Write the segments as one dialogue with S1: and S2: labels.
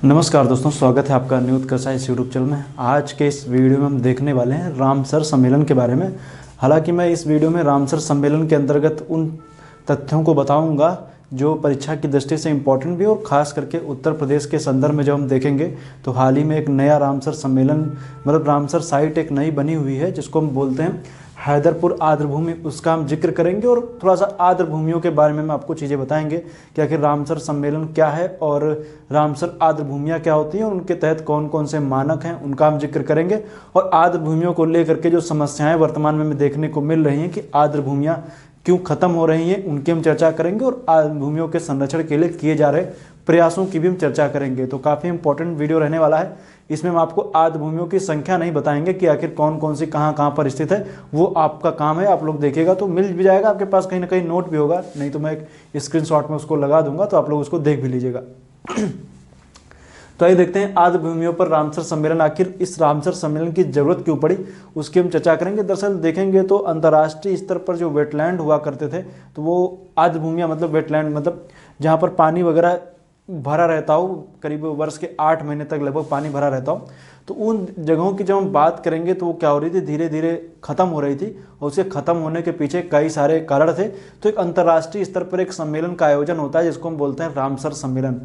S1: नमस्कार दोस्तों, स्वागत है आपका न्यूज कसा इस यूट्यूब चैनल में। आज के इस वीडियो में हम देखने वाले हैं रामसर सम्मेलन के बारे में। हालांकि मैं इस वीडियो में रामसर सम्मेलन के अंतर्गत उन तथ्यों को बताऊंगा जो परीक्षा की दृष्टि से इम्पोर्टेंट भी और ख़ास करके उत्तर प्रदेश के संदर्भ में जब हम देखेंगे तो हाल ही में एक नया रामसर सम्मेलन मतलब रामसर साइट एक नई बनी हुई है जिसको हम बोलते हैं हैदरपुर आर्द्रभूमि, उसका हम जिक्र करेंगे और थोड़ा सा आर्द्रभूमियों के बारे में हम आपको चीज़ें बताएंगे कि आखिर रामसर सम्मेलन क्या है और रामसर आर्द्रभूमियाँ क्या होती हैं और उनके तहत कौन कौन से मानक हैं उनका हम जिक्र करेंगे। और आर्द्रभूमियों को लेकर के जो समस्याएं वर्तमान में देखने को मिल रही हैं कि आर्द्रभूमियाँ क्यों खत्म हो रही हैं उनकी हम चर्चा करेंगे और आर्द्रभूमियों के संरक्षण के लिए किए जा रहे प्रयासों की भी हम चर्चा करेंगे। तो काफ़ी इंपॉर्टेंट वीडियो रहने वाला है। इसमें हम आपको आर्द्रभूमियों की संख्या नहीं बताएंगे कि आखिर कौन कौन सी कहाँ पर स्थित है, वो आपका काम है। आप लोग देखिएगा तो मिल भी जाएगा, आपके पास कहीं ना कहीं नोट भी होगा, नहीं तो मैं एक स्क्रीनशॉट में उसको लगा दूंगा तो आप लोग उसको देख भी लीजिएगा। तो आइए देखते हैं आर्द्रभूमियों पर रामसर सम्मेलन, आखिर इस रामसर सम्मेलन की जरूरत क्यों पड़ी उसकी हम चर्चा करेंगे। दरअसल देखेंगे तो अंतर्राष्ट्रीय स्तर पर जो वेटलैंड हुआ करते थे तो वो आर्द्रभूमियां मतलब वेटलैंड मतलब जहाँ पर पानी वगैरह भरा रहता हो, करीब वर्ष के 8 महीने तक लगभग पानी भरा रहता हो, तो उन जगहों की जब हम बात करेंगे तो वो क्या हो रही थी, धीरे धीरे खत्म हो रही थी और उसके खत्म होने के पीछे कई सारे कारण थे। तो एक अंतर्राष्ट्रीय स्तर पर एक सम्मेलन का आयोजन होता है जिसको हम बोलते हैं रामसर सम्मेलन।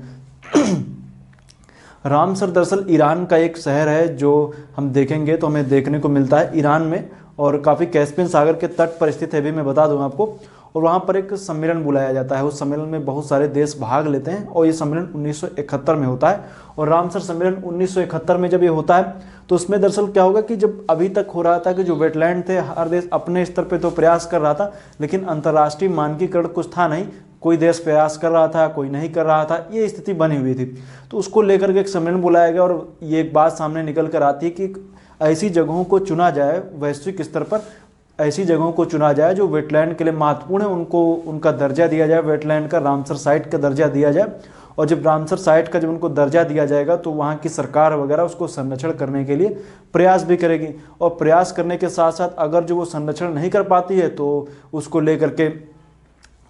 S1: रामसर दरअसल ईरान का एक शहर है जो हम देखेंगे तो हमें देखने को मिलता है ईरान में और काफ़ी कैस्पियन सागर के तट पर स्थित है भी, मैं बता दूं आपको। और वहाँ पर एक सम्मेलन बुलाया जाता है, उस सम्मेलन में बहुत सारे देश भाग लेते हैं और ये सम्मेलन 1971 में होता है। और रामसर सम्मेलन 1971 में जब ये होता है तो उसमें दरअसल क्या होगा कि जब अभी तक हो रहा था कि जो वेटलैंड थे हर देश अपने स्तर पे तो प्रयास कर रहा था, लेकिन अंतर्राष्ट्रीय मानकीकरण कुछ था नहीं, कोई देश प्रयास कर रहा था कोई नहीं कर रहा था, ये स्थिति बनी हुई थी। तो उसको लेकर के एक सम्मेलन बुलाया गया और ये एक बात सामने निकल कर आती है कि ऐसी जगहों को चुना जाए, वैश्विक स्तर पर ऐसी जगहों को चुना जाए जो वेटलैंड के लिए महत्वपूर्ण है, उनको उनका दर्जा दिया जाए, वेटलैंड का रामसर साइट का दर्जा दिया जाए। और जब रामसर साइट का जब उनको दर्जा दिया जाएगा तो वहाँ की सरकार वगैरह उसको संरक्षण करने के लिए प्रयास भी करेगी और प्रयास करने के साथ साथ अगर जो वो संरक्षण नहीं कर पाती है तो उसको लेकर के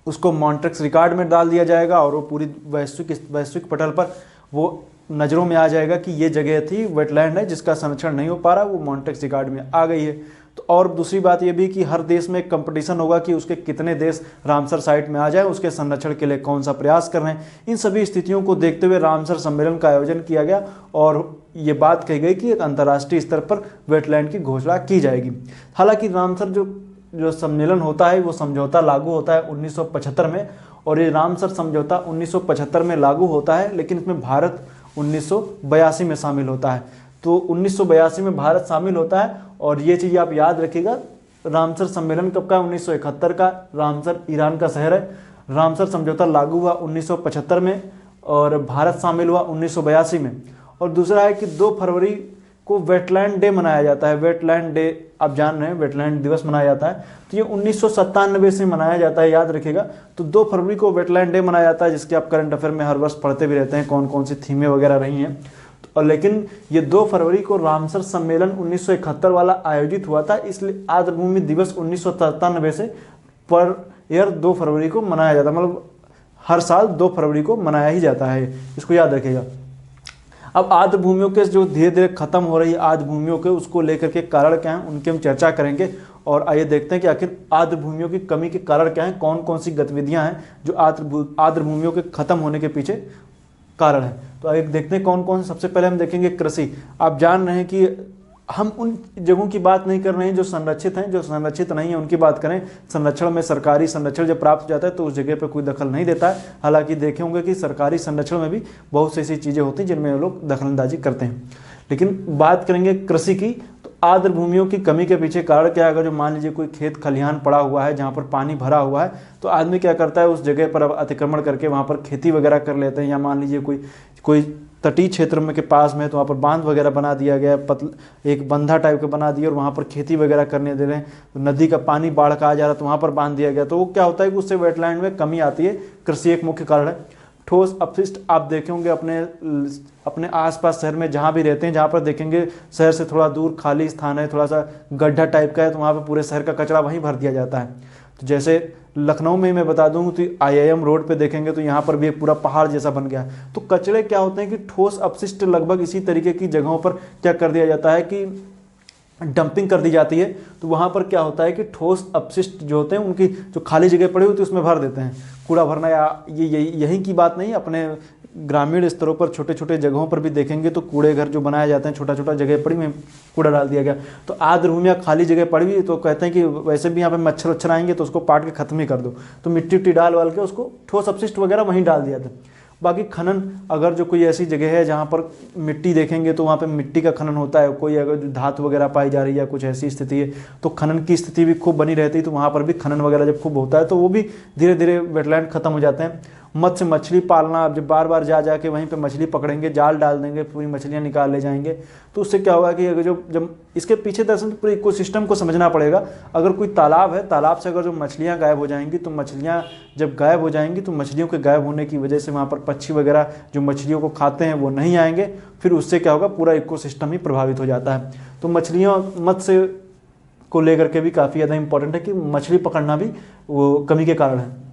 S1: उसको मॉन्ट्रिक्स रिकॉर्ड में डाल दिया जाएगा और वो पूरी वैश्विक पटल पर वो नज़रों में आ जाएगा कि ये जगह थी वेटलैंड है जिसका संरक्षण नहीं हो पा रहा, वो मॉन्ट्रिक्स रिकॉर्ड में आ गई है। तो और दूसरी बात ये भी कि हर देश में एक कंपटीशन होगा कि उसके कितने देश रामसर साइट में आ जाए, उसके संरक्षण के लिए कौन सा प्रयास कर रहे हैं। इन सभी स्थितियों को देखते हुए रामसर सम्मेलन का आयोजन किया गया और ये बात कही गई कि एक अंतर्राष्ट्रीय स्तर पर वेटलैंड की घोषणा की जाएगी। हालांकि रामसर जो सम्मेलन होता है वो समझौता लागू होता है 1975 में और ये रामसर समझौता 1975 में लागू होता है, लेकिन इसमें भारत 1982 में शामिल होता है। तो 1982 में भारत शामिल होता है और ये चीज़ आप याद रखिएगा। रामसर सम्मेलन कब का? 1971 का। रामसर ईरान का शहर है। रामसर समझौता लागू हुआ 1975 में और भारत शामिल हुआ 1982 में। और दूसरा है कि 2 फरवरी को वेटलैंड डे मनाया जाता है। वेटलैंड डे आप जान रहे हैं, वेटलैंड दिवस मनाया जाता है, तो ये 1997 से मनाया जाता है, याद रखिएगा। तो 2 फरवरी को वेटलैंड डे मनाया जाता है जिसके आप करंट अफेयर में हर वर्ष पढ़ते भी रहते हैं कौन कौन सी थीमें वगैरह रही हैं। और लेकिन ये 2 फरवरी को रामसर सम्मेलन 1971 वाला आयोजित हुआ था, इसलिए आर्द्रभूमि दिवस 1997 से पर ईयर 2 फरवरी को मनाया जाता है, मतलब हर साल 2 फरवरी को मनाया ही जाता है, इसको याद रखिएगा। अब आर्द्रभूमियों के जो धीरे धीरे खत्म हो रही है आर्द्रभूमियों के, उसको लेकर के कारण क्या हैं उनकी हम चर्चा करेंगे। और आइए देखते हैं कि आखिर आर्द्रभूमियों की कमी के कारण क्या हैं, कौन कौन सी गतिविधियां हैं जो आर्द्रभूमियों के खत्म होने के पीछे कारण है। तो आइए देखते हैं कौन कौन। सबसे पहले हम देखेंगे कृषि। आप जान रहे हैं कि हम उन जगहों की बात नहीं कर रहे हैं जो संरक्षित हैं, जो संरक्षित नहीं है उनकी बात करें। संरक्षण में सरकारी संरक्षण जब प्राप्त हो जाता है तो उस जगह पर कोई दखल नहीं देता है। हालांकि देखे होंगे कि सरकारी संरक्षण में भी बहुत सी ऐसी चीज़ें होती हैं जिनमें लोग दखलंदाजी करते हैं। लेकिन बात करेंगे कृषि की, तो आर्द्रभूमियों की कमी के पीछे कारण क्या है? अगर जो मान लीजिए कोई खेत खलिहान पड़ा हुआ है जहाँ पर पानी भरा हुआ है तो आदमी क्या करता है, उस जगह पर अब अतिक्रमण करके वहाँ पर खेती वगैरह कर लेते हैं। या मान लीजिए कोई तटीय क्षेत्र में के पास में है तो वहाँ पर बांध वगैरह बना दिया गया, एक बंधा टाइप का बना दिया और वहाँ पर खेती वगैरह करने दे रहे हैं। तो नदी का पानी बाढ़ का आ जा रहा है तो वहाँ पर बांध दिया गया, तो वो क्या होता है कि उससे वेटलैंड में कमी आती है। कृषि एक मुख्य कारण है। ठोस अपशिष्ट आप देखे होंगे अपने आसपास शहर में जहाँ भी रहते हैं, जहाँ पर देखेंगे शहर से थोड़ा दूर खाली स्थान है, थोड़ा सा गड्ढा टाइप का है, तो वहाँ पर पूरे शहर का कचरा वहीं भर दिया जाता है। तो जैसे लखनऊ में ही मैं बता दूं तो IIM रोड पे देखेंगे तो यहाँ पर भी एक पूरा पहाड़ जैसा बन गया है। तो कचरे क्या होते हैं कि ठोस अपशिष्ट लगभग इसी तरीके की जगहों पर क्या कर दिया जाता है कि डंपिंग कर दी जाती है। तो वहाँ पर क्या होता है कि ठोस अपशिष्ट जो होते हैं उनकी जो खाली जगह पड़ी होती है उसमें भर देते हैं। कूड़ा भरना या यहीं की बात नहीं, अपने ग्रामीण स्तरों पर छोटे छोटे जगहों पर भी देखेंगे तो कूड़े घर जो बनाए जाते हैं, छोटा छोटा जगह पड़ी में कूड़ा डाल दिया गया। तो आर्द्र भूमि या खाली जगह पड़ी हुई तो कहते हैं कि वैसे भी यहाँ पे मच्छर वच्छर आएंगे तो उसको पाट के खत्म ही कर दो। तो मिट्टी उट्टी डाल वाल के उसको ठोस अपशिष्ट वगैरह वहीं डाल दिया था। बाकी खनन, अगर जो कोई ऐसी जगह है जहाँ पर मिट्टी देखेंगे तो वहाँ पे मिट्टी का खनन होता है, कोई अगर धातु वगैरह पाई जा रही है या कुछ ऐसी स्थिति है तो खनन की स्थिति भी खूब बनी रहती है। तो वहाँ पर भी खनन वगैरह जब खूब होता है तो वो भी धीरे धीरे वेटलैंड खत्म हो जाते हैं। मत्स्य मछली पालना, अब जब बार बार जा के वहीं पे मछली पकड़ेंगे, जाल डाल देंगे, पूरी मछलियाँ निकाल ले जाएंगे तो उससे क्या होगा कि अगर जब इसके पीछे दरअसल पूरे इकोसिस्टम को समझना पड़ेगा। अगर कोई तालाब है, तालाब से अगर जो मछलियाँ गायब हो जाएंगी तो मछलियाँ जब गायब हो जाएंगी तो मछलियों के गायब होने की वजह से वहाँ पर पक्षी वगैरह जो मछलियों को खाते हैं वो नहीं आएंगे, फिर उससे क्या होगा पूरा इकोसिस्टम ही प्रभावित हो जाता है। तो मछलियाँ, मत्स्य को लेकर के भी काफ़ी ज़्यादा इंपॉर्टेंट है कि मछली पकड़ना भी वो कमी के कारण है।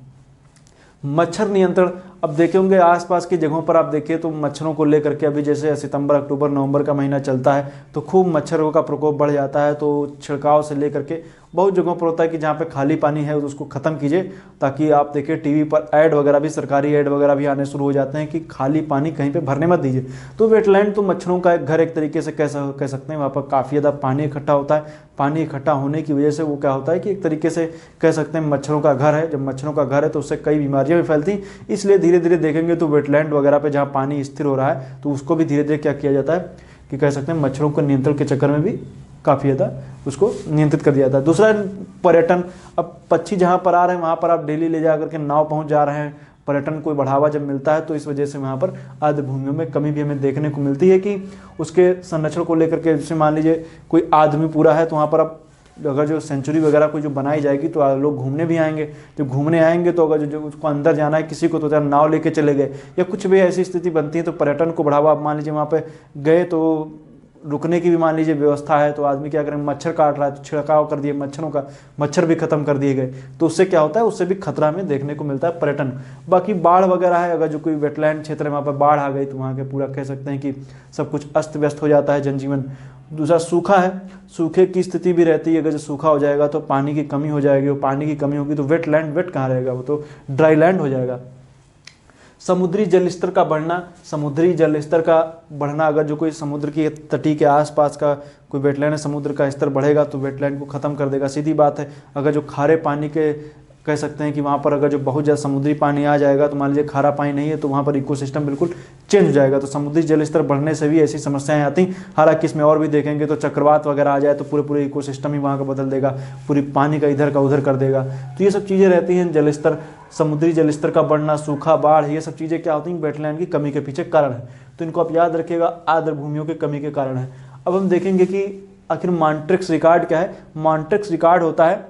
S1: मच्छर नियंत्रण, अब देखे होंगे आसपास की जगहों पर आप देखिए तो मच्छरों को लेकर के अभी जैसे सितंबर अक्टूबर नवंबर का महीना चलता है तो खूब मच्छरों का प्रकोप बढ़ जाता है। तो छिड़काव से लेकर के बहुत जगहों पर होता है कि जहाँ पे खाली पानी है उसको ख़त्म कीजिए, ताकि आप देखिए टीवी पर ऐड वगैरह भी, सरकारी ऐड वगैरह भी आने शुरू हो जाते हैं कि खाली पानी कहीं पे भरने मत दीजिए। तो वेटलैंड तो मच्छरों का एक घर एक तरीके से कह सकते हैं। वहाँ पर काफ़ी ज़्यादा पानी इकट्ठा होता है। पानी इकट्ठा होने की वजह से वो क्या होता है कि एक तरीके से कह सकते हैं मच्छरों का घर है। जब मच्छरों का घर है तो उससे कई बीमारियाँ भी फैलती, इसलिए धीरे धीरे देखेंगे तो वेटलैंड वगैरह पे जहाँ पानी स्थिर हो रहा है तो उसको भी धीरे धीरे क्या किया जाता है कि कह सकते हैं मच्छरों को नियंत्रण के चक्कर में भी काफ़ी ज़्यादा उसको नियंत्रित कर दिया जाता है। दूसरा पर्यटन, अब पक्षी जहाँ पर आ रहे हैं वहाँ पर आप डेली ले जा करके नाव पहुँच जा रहे हैं। पर्यटन को बढ़ावा जब मिलता है तो इस वजह से वहाँ पर आर्द्र भूमियों में कमी भी हमें देखने को मिलती है कि उसके संरक्षण को लेकर के, जैसे मान लीजिए कोई आदमी पूरा है तो वहाँ पर अब अगर जो सेंचुरी वगैरह कोई जो बनाई जाएगी तो लोग घूमने भी आएंगे। जब घूमने आएंगे तो अगर जो उसको अंदर जाना है किसी को तो नाव लेके चले गए या कुछ भी ऐसी स्थिति बनती है तो पर्यटन को बढ़ावा, आप मान लीजिए वहाँ पे गए तो रुकने की भी मान लीजिए व्यवस्था है तो आदमी क्या करें, मच्छर काट रहा है तो छिड़काव कर दिए मच्छरों का, मच्छर भी खत्म कर दिए गए। तो उससे क्या होता है, उससे भी खतरा हमें देखने को मिलता है पर्यटन। बाकी बाढ़ वगैरह है, अगर जो कोई वेटलैंड क्षेत्र है वहाँ पर बाढ़ आ गई तो वहाँ के पूरा कह सकते हैं कि सब कुछ अस्त व्यस्त हो जाता है, जनजीवन। दूसरा सूखा है, सूखे की स्थिति भी रहती है। अगर जो सूखा हो जाएगा तो पानी की कमी हो जाएगी, और पानी की कमी होगी तो वेटलैंड, वेट कहाँ रहेगा, वो तो ड्राई लैंड हो जाएगा। समुद्री जल स्तर का बढ़ना, समुद्री जल स्तर का बढ़ना, अगर जो कोई समुद्र की तटी के आसपास का कोई वेटलैंड है, समुद्र का स्तर बढ़ेगा तो वेटलैंड को ख़त्म कर देगा, सीधी बात है। अगर जो खारे पानी के कह सकते हैं कि वहाँ पर अगर जो बहुत ज़्यादा समुद्री पानी आ जाएगा तो मान लीजिए खारा पानी नहीं है तो वहाँ पर इकोसिस्टम बिल्कुल चेंज हो जाएगा। तो समुद्री जल स्तर बढ़ने से भी ऐसी समस्याएं आती। हालांकि इसमें और भी देखेंगे तो चक्रवात वगैरह आ जाए तो पूरे इकोसिस्टम ही वहाँ का बदल देगा, पूरी पानी का इधर का उधर कर देगा। तो ये सब चीज़ें रहती हैं, जल स्तर, समुद्री जल स्तर का बढ़ना, सूखा, बाढ़, ये सब चीज़ें क्या होती हैं, वेटलैंड की कमी के पीछे कारण है। तो इनको आप याद रखिएगा, आर्द्र भूमियों की कमी के कारण है। अब हम देखेंगे कि आखिर मॉन्ट्रिक्स रिकॉर्ड क्या है। मॉन्ट्रिक्स रिकॉर्ड होता है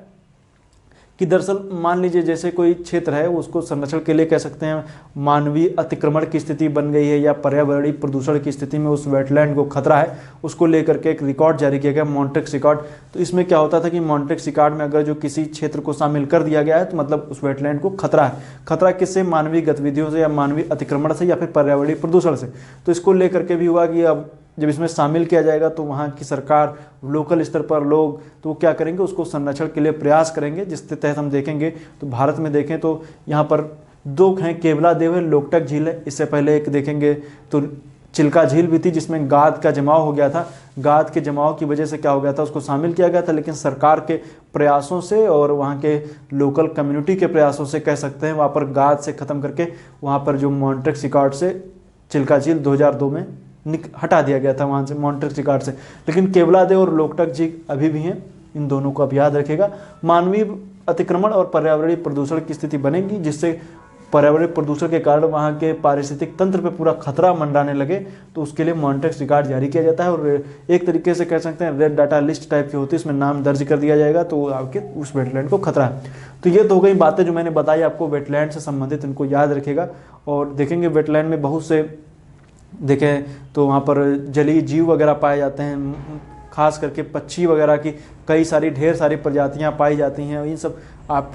S1: कि दरअसल मान लीजिए जैसे कोई क्षेत्र है उसको संरक्षण के लिए कह सकते हैं मानवीय अतिक्रमण की स्थिति बन गई है या पर्यावरणीय प्रदूषण की स्थिति में उस वेटलैंड को खतरा है, उसको लेकर के एक रिकॉर्ड जारी किया गया, मॉन्ट्रिक्स रिकॉर्ड। तो इसमें क्या होता था कि मॉन्ट्रिक्स रिकॉर्ड में अगर जो किसी क्षेत्र को शामिल कर दिया गया है तो मतलब उस वेटलैंड को खतरा है। खतरा किससे, मानवीय गतिविधियों से या मानवीय अतिक्रमण से या फिर पर्यावरणीय प्रदूषण से। तो इसको लेकर के भी हुआ कि अब जब इसमें शामिल किया जाएगा तो वहाँ की सरकार, लोकल स्तर पर लोग तो वो क्या करेंगे, उसको संरक्षण के लिए प्रयास करेंगे। जिसके तहत हम देखेंगे तो भारत में देखें तो यहाँ पर दो हैं, केवला देव है, लोकटक झील है। इससे पहले एक देखेंगे तो चिल्का झील भी थी जिसमें गाद का जमाव हो गया था। गाद के जमाव की वजह से क्या हो गया था, उसको शामिल किया गया था, लेकिन सरकार के प्रयासों से और वहाँ के लोकल कम्युनिटी के प्रयासों से कह सकते हैं वहाँ पर गाद से ख़त्म करके वहाँ पर जो मॉन्ट्रिक्स रिकॉर्ड से चिल्का झील 2002 में हटा दिया गया था वहाँ से, मॉन्ट्रिक्स रिकॉर्ड से। लेकिन केवलादेव और लोकटक झील अभी भी हैं, इन दोनों को आप याद रखेगा। मानवीय अतिक्रमण और पर्यावरणीय प्रदूषण की स्थिति बनेगी जिससे पर्यावरणीय प्रदूषण के कारण वहाँ के पारिस्थितिक तंत्र पे पूरा खतरा मंडराने लगे, तो उसके लिए मॉन्ट्रिक्स रिकॉर्ड जारी किया जाता है और एक तरीके से कह सकते हैं रेड डाटा लिस्ट टाइप की होती है, इसमें नाम दर्ज कर दिया जाएगा तो आपके उस वेटलैंड को खतरा है। तो ये तो हो गई बातें जो मैंने बताई आपको वेटलैंड से संबंधित, इनको याद रखेगा। और देखेंगे वेटलैंड में बहुत से देखें तो वहाँ पर जलीय जीव वगैरह पाए जाते हैं, खास करके पक्षी वगैरह की कई सारी ढेर सारी प्रजातियां पाई जाती हैं। इन सब आप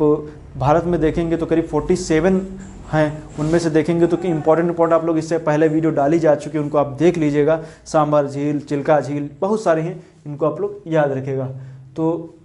S1: भारत में देखेंगे तो करीब 47 हैं, उनमें से देखेंगे तो कि इंपॉर्टेंट आप लोग इससे पहले वीडियो डाली जा चुकी है, उनको आप देख लीजिएगा। सांभर झील, चिल्का झील, बहुत सारे हैं, इनको आप लोग याद रखेगा। तो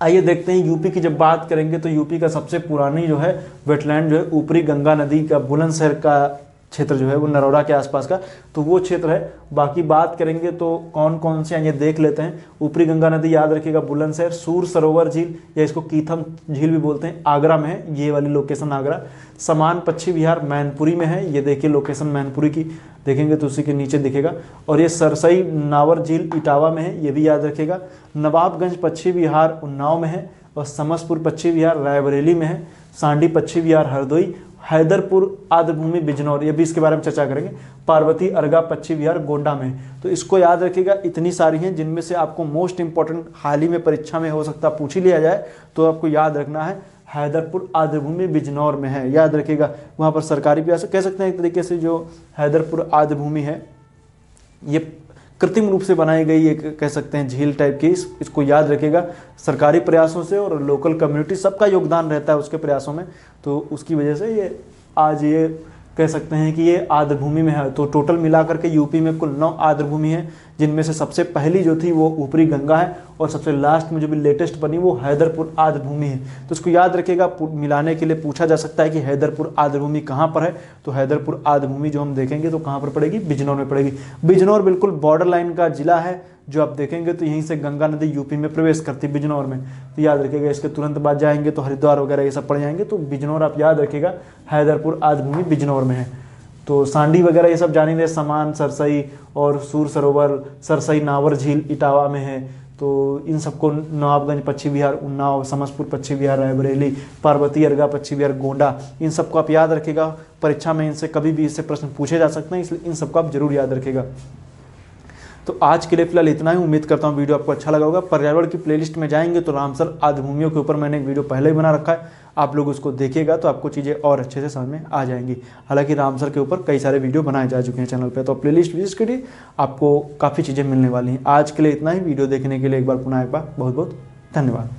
S1: आइए देखते हैं यूपी की जब बात करेंगे तो यूपी का सबसे पुरानी जो है वेटलैंड जो है ऊपरी गंगा नदी का बुलंदशहर का क्षेत्र जो है वो नरोड़ा के आसपास का, तो वो क्षेत्र है। बाकी बात करेंगे तो कौन कौन से ये देख लेते हैं। ऊपरी गंगा नदी याद रखिएगा, बुलंदशहर, सूर सरोवर झील या इसको कीथम झील भी बोलते हैं, आगरा में है, ये वाली लोकेशन आगरा। समान पक्षी विहार मैनपुरी में है, ये देखिए लोकेशन मैनपुरी की देखेंगे तो उसी के नीचे दिखेगा। और ये सरसई नावर झील इटावा में है, ये भी याद रखिएगा। नवाबगंज पक्षी विहार उन्नाव में है और समसपुर पक्षी विहार रायबरेली में है। सांडी पक्षी विहार हरदोई, हैदरपुर आर्द्रभूमि बिजनौर, ये भी इसके बारे में चर्चा करेंगे। पार्वती अर्गा पक्षी विहार गोंडा में। तो इसको याद रखिएगा, इतनी सारी हैं जिनमें से आपको मोस्ट इंपॉर्टेंट हाल ही में परीक्षा में हो सकता पूछ ही लिया जाए, तो आपको याद रखना है हैदरपुर आर्द्रभूमि बिजनौर में है, याद रखिएगा। वहाँ पर सरकारी प्रयास कह सकते हैं एक तरीके से जो हैदरपुर आर्द्रभूमि है ये कृत्रिम रूप से बनाई गई एक कह सकते हैं झील टाइप की, इसको याद रखिएगा। सरकारी प्रयासों से और लोकल कम्युनिटी सबका योगदान रहता है उसके प्रयासों में, तो उसकी वजह से ये आज ये कह सकते हैं कि ये आर्द्रभूमि में है। तो टोटल मिलाकर के यूपी में कुल 9 आर्द्रभूमि है, जिनमें से सबसे पहली जो थी वो ऊपरी गंगा है और सबसे लास्ट में जो भी लेटेस्ट बनी वो हैदरपुर आर्द्रभूमि है। तो इसको याद रखिएगा, मिलाने के लिए पूछा जा सकता है कि हैदरपुर आर्द्रभूमि कहाँ पर है। तो हैदरपुर आर्द्रभूमि जो हम देखेंगे तो कहाँ पर पड़ेगी, बिजनौर में पड़ेगी। बिजनौर बिल्कुल बॉर्डर लाइन का जिला है, जो आप देखेंगे तो यहीं से गंगा नदी यूपी में प्रवेश करती है बिजनौर में। तो याद रखिएगा, इसके तुरंत बाद जाएंगे तो हरिद्वार वगैरह ये सब पड़ जाएंगे, तो बिजनौर आप याद रखिएगा, हैदरपुर आर्द्रभूमि बिजनौर में है। तो सांडी वगैरह ये सब जानेंगे, समान, सरसई और सूर सरोवर, सरसई नावर झील इटावा में है। तो इन सबको नवाबगंज पक्षी विहार उन्नाव, समसपुर पक्षी विहार रायबरेली, पार्वती अर्गा पक्षी विहार गोंडा, इन सबको आप याद रखिएगा। परीक्षा में इनसे कभी भी इससे प्रश्न पूछे जा सकते हैं, इसलिए इन सबको आप जरूर याद रखिएगा। तो आज के लिए फिलहाल इतना ही। उम्मीद करता हूँ वीडियो आपको अच्छा लगा होगा। पर्यावरण की प्लेलिस्ट में जाएंगे तो रामसर आर्द्रभूमियों के ऊपर मैंने एक वीडियो पहले ही बना रखा है, आप लोग उसको देखिएगा तो आपको चीज़ें और अच्छे से समझ में आ जाएंगी। हालांकि रामसर के ऊपर कई सारे वीडियो बनाए जा चुके हैं चैनल पे, तो प्लेलिस्ट विजिट करिए, आपको काफ़ी चीज़ें मिलने वाली हैं। आज के लिए इतना ही। वीडियो देखने के लिए एक बार पुनः एक बार बहुत बहुत धन्यवाद।